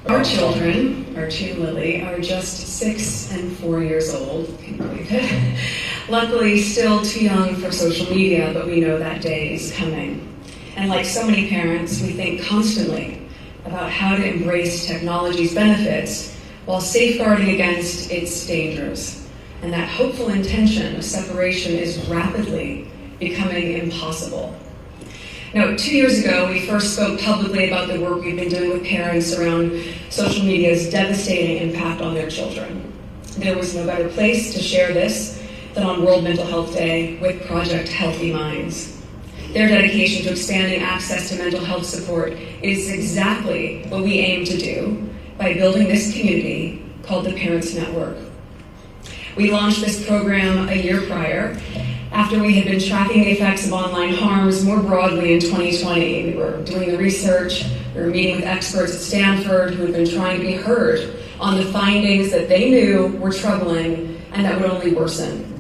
Our children, our two Lily, are just 6 and 4 years old. Can you believe it? Luckily, still too young for social media, but we know that day is coming. And like so many parents, we think constantly about how to embrace technology's benefits while safeguarding against its dangers. And that hopeful intention of separation is rapidly becoming impossible. Now, 2 years ago, we first spoke publicly about the work we've been doing with parents around social media's devastating impact on their children. There was no better place to share this than on World Mental Health Day with Project Healthy Minds. Their dedication to expanding access to mental health support is exactly what we aim to do by building this community called the Parents Network. We launched this program a year prior, after we had been tracking the effects of online harms more broadly in 2020. We were doing the research, we were meeting with experts at Stanford who had been trying to be heard on the findings that they knew were troubling and that would only worsen.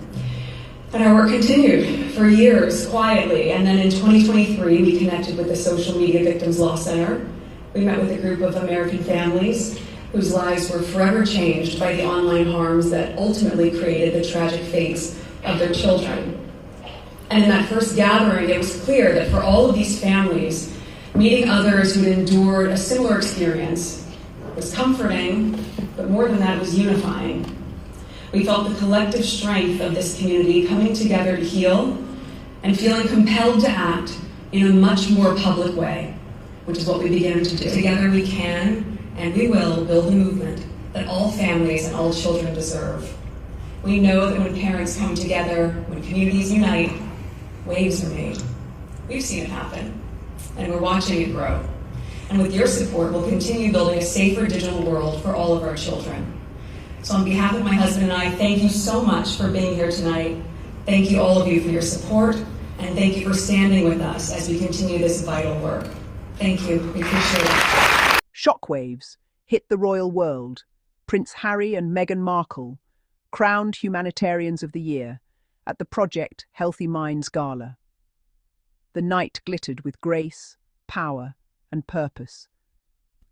But our work continued for years, quietly, and then in 2023 we connected with the Social Media Victims Law Center. We met with a group of American families whose lives were forever changed by the online harms that ultimately created the tragic fates of their children. And in that first gathering, it was clear that for all of these families, meeting others who had endured a similar experience was comforting, but more than that, it was unifying. We felt the collective strength of this community coming together to heal and feeling compelled to act in a much more public way, which is what we began to do. Together we can and we will build a movement that all families and all children deserve. We know that when parents come together, when communities unite, waves are made. We've seen it happen, and we're watching it grow. And with your support, we'll continue building a safer digital world for all of our children. So on behalf of my husband and I, thank you so much for being here tonight. Thank you all of you for your support, and thank you for standing with us as we continue this vital work. Thank you. We appreciate it. Shockwaves hit the royal world. Prince Harry and Meghan Markle crowned Humanitarians of the Year at the Project Healthy Minds Gala. The night glittered with grace, power, and purpose.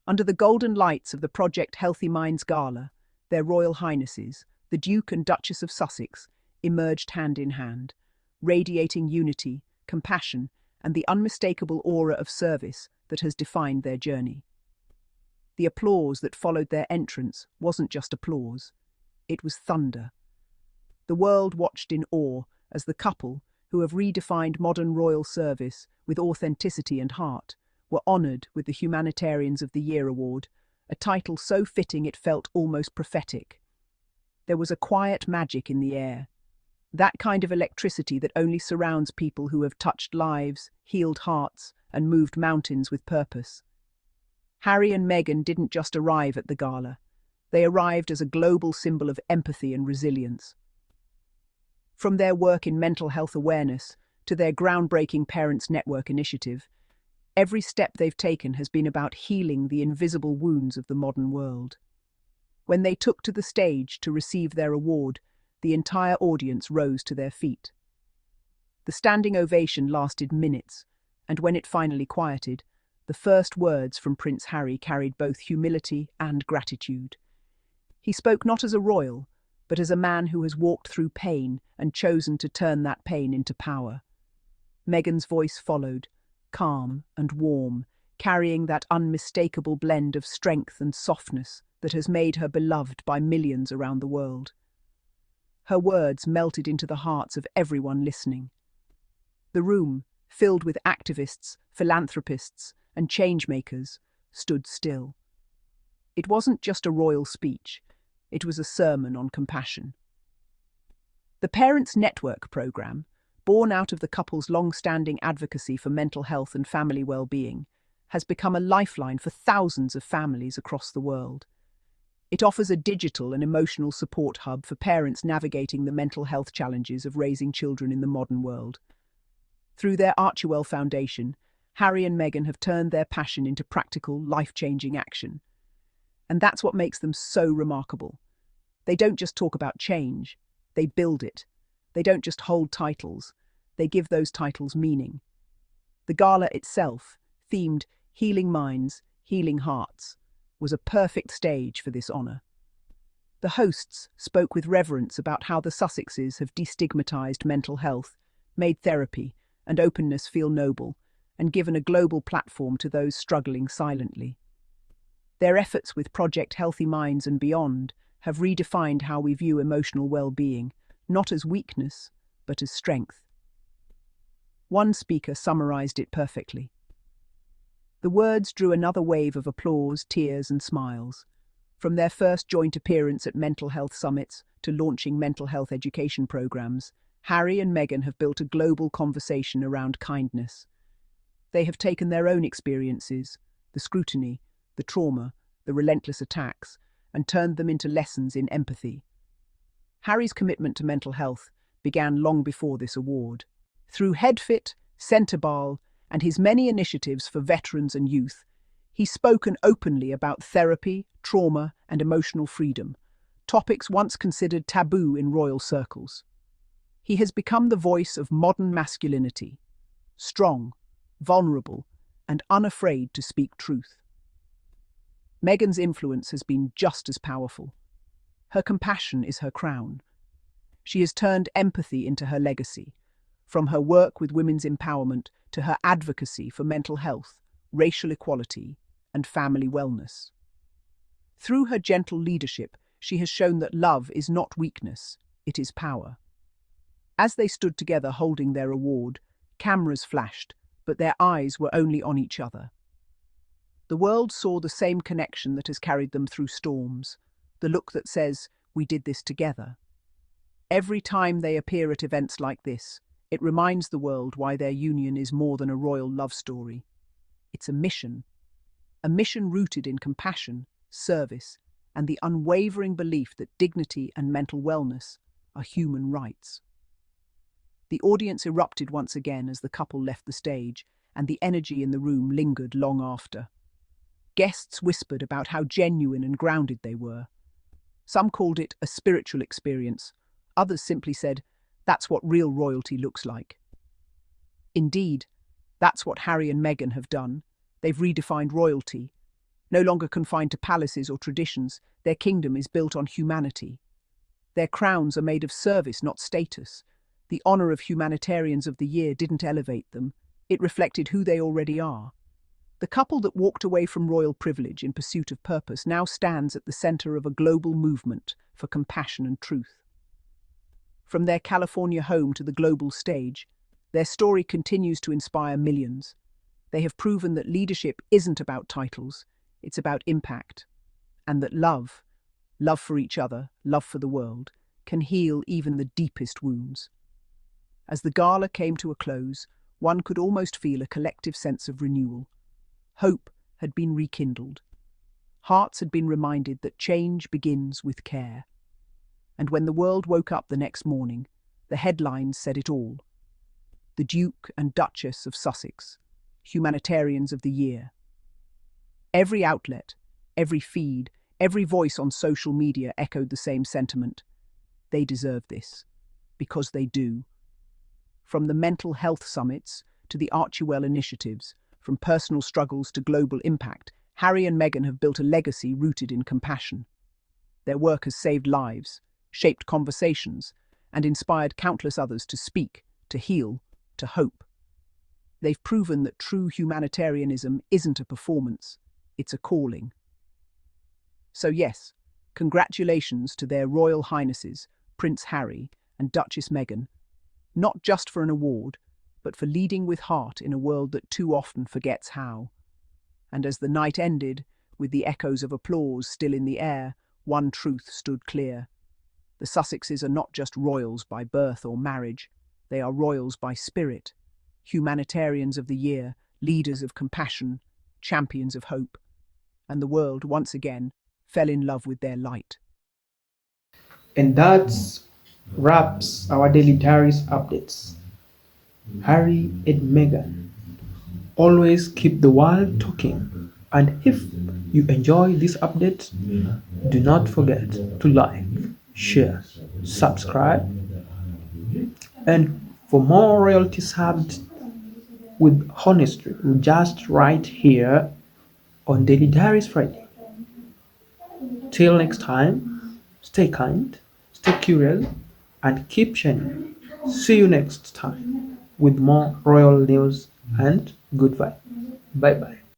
Under the golden lights of the Project Healthy Minds Gala, their Royal Highnesses, the Duke and Duchess of Sussex, emerged hand in hand, radiating unity, compassion, and the unmistakable aura of service that has defined their journey. The applause that followed their entrance wasn't just applause, it was thunder. The world watched in awe as the couple, who have redefined modern royal service with authenticity and heart, were honoured with the Humanitarians of the Year award, a title so fitting it felt almost prophetic. There was a quiet magic in the air, that kind of electricity that only surrounds people who have touched lives, healed hearts, and moved mountains with purpose. Harry and Meghan didn't just arrive at the gala. They arrived as a global symbol of empathy and resilience. From their work in mental health awareness to their groundbreaking Parents Network initiative, every step they've taken has been about healing the invisible wounds of the modern world. When they took to the stage to receive their award, the entire audience rose to their feet. The standing ovation lasted minutes, and when it finally quieted, the first words from Prince Harry carried both humility and gratitude. He spoke not as a royal, but as a man who has walked through pain and chosen to turn that pain into power. Meghan's voice followed, calm and warm, carrying that unmistakable blend of strength and softness that has made her beloved by millions around the world. Her words melted into the hearts of everyone listening. The room, filled with activists, philanthropists, and changemakers, stood still. It wasn't just a royal speech. It was a sermon on compassion. The Parents Network program, born out of the couple's long-standing advocacy for mental health and family well-being, has become a lifeline for thousands of families across the world. It offers a digital and emotional support hub for parents navigating the mental health challenges of raising children in the modern world. Through their Archewell Foundation, Harry and Meghan have turned their passion into practical, life-changing action. And that's what makes them so remarkable. They don't just talk about change, they build it. They don't just hold titles, they give those titles meaning. The gala itself, themed Healing Minds, Healing Hearts, was a perfect stage for this honour. The hosts spoke with reverence about how the Sussexes have destigmatised mental health, made therapy and openness feel noble, and given a global platform to those struggling silently. Their efforts with Project Healthy Minds and beyond have redefined how we view emotional well-being, not as weakness, but as strength. One speaker summarised it perfectly. The words drew another wave of applause, tears and smiles. From their first joint appearance at mental health summits to launching mental health education programs, Harry and Meghan have built a global conversation around kindness. They have taken their own experiences, the scrutiny, the trauma, the relentless attacks, and turned them into lessons in empathy. Harry's commitment to mental health began long before this award. Through HeadFit, Centreball, and his many initiatives for veterans and youth, he's spoken openly about therapy, trauma, and emotional freedom, topics once considered taboo in royal circles. He has become the voice of modern masculinity, strong, vulnerable, and unafraid to speak truth. Meghan's influence has been just as powerful. Her compassion is her crown. She has turned empathy into her legacy, from her work with women's empowerment to her advocacy for mental health, racial equality, and family wellness. Through her gentle leadership, she has shown that love is not weakness, it is power. As they stood together holding their award, cameras flashed, but their eyes were only on each other. The world saw the same connection that has carried them through storms, the look that says, "We did this together." Every time they appear at events like this, it reminds the world why their union is more than a royal love story. It's a mission rooted in compassion, service, and the unwavering belief that dignity and mental wellness are human rights. The audience erupted once again as the couple left the stage, and the energy in the room lingered long after. Guests whispered about how genuine and grounded they were. Some called it a spiritual experience. Others simply said, "That's what real royalty looks like." Indeed, that's what Harry and Meghan have done. They've redefined royalty. No longer confined to palaces or traditions, their kingdom is built on humanity. Their crowns are made of service, not status. The honour of Humanitarians of the Year didn't elevate them. It reflected who they already are. The couple that walked away from royal privilege in pursuit of purpose now stands at the centre of a global movement for compassion and truth. From their California home to the global stage, their story continues to inspire millions. They have proven that leadership isn't about titles, it's about impact, and that love for each other, love for the world, can heal even the deepest wounds. As the gala came to a close, one could almost feel a collective sense of renewal. Hope had been rekindled. Hearts had been reminded that change begins with care. And when the world woke up the next morning, the headlines said it all. The Duke and Duchess of Sussex, Humanitarians of the Year. Every outlet, every feed, every voice on social media echoed the same sentiment. They deserve this, because they do. From the mental health summits to the Archewell initiatives, from personal struggles to global impact, Harry and Meghan have built a legacy rooted in compassion. Their work has saved lives, shaped conversations, and inspired countless others to speak, to heal, to hope. They've proven that true humanitarianism isn't a performance, it's a calling. So yes, congratulations to their Royal Highnesses, Prince Harry and Duchess Meghan, not just for an award, but for leading with heart in a world that too often forgets how. And as the night ended, with the echoes of applause still in the air, one truth stood clear. The Sussexes are not just royals by birth or marriage, they are royals by spirit, Humanitarians of the Year, leaders of compassion, champions of hope. And the world, once again, fell in love with their light. And that wraps our daily diaries updates. Harry and Meghan always keep the world talking. And if you enjoy this update, do not forget to like, share, subscribe, and for more royalty subbed with honesty, just right here on Daily Diaries Friday. Till next time, stay kind, stay curious, and keep shining. See you next time with more royal news and good vibe. Bye bye.